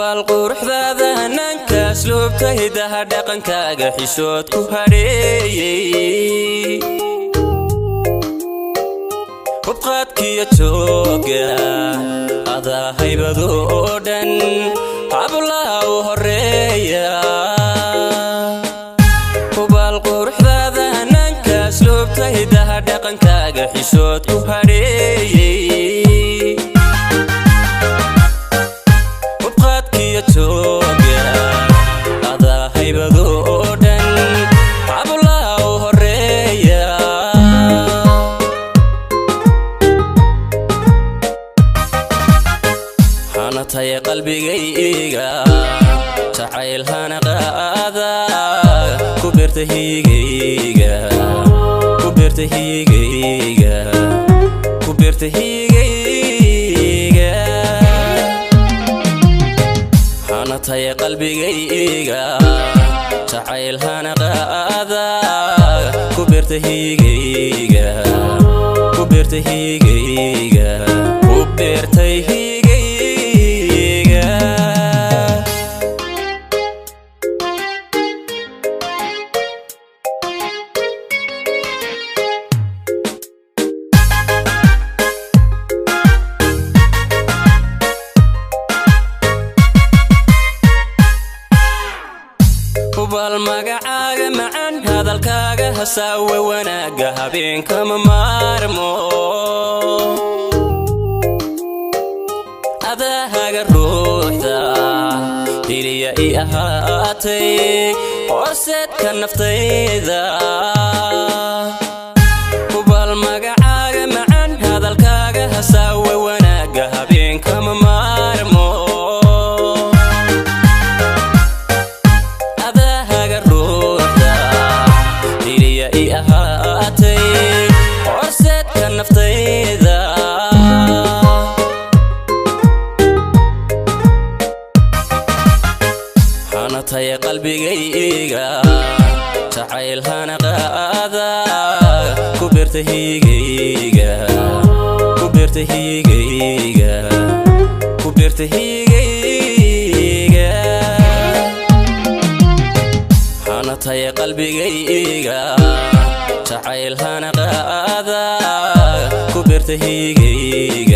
hubaal quruxdaada hananka asluubta hidaha dhaqankaaga xishood ku hadheeyay hubqaadkiyo jooga adaa haybado oo dhan hablaha u horeeya hubaal quruxdaada hananka asluubta hidaha dhaqankaaga xishood ku hadheeyay تاي قلبيغا جعيل هانا قادا كبرتهيغا هانا تاي قلبيغا جعيل هانا قادا كبرتهيغا hubaal magacaaga macaan hadalkaaga hasaawe wanaaga habeenka ma maarmo adaahaga ruuxda hiliya ii ahaatay horseedka naftayda hubaal magacaaga macaan hadalkaaga hasaawe wanaaga habeenka ma maarmo تاي قلبيغا جعيل هانا قادا كبرتهيغا هانا تاي قلبيغا جعيل هانا قادا كبرتهيغا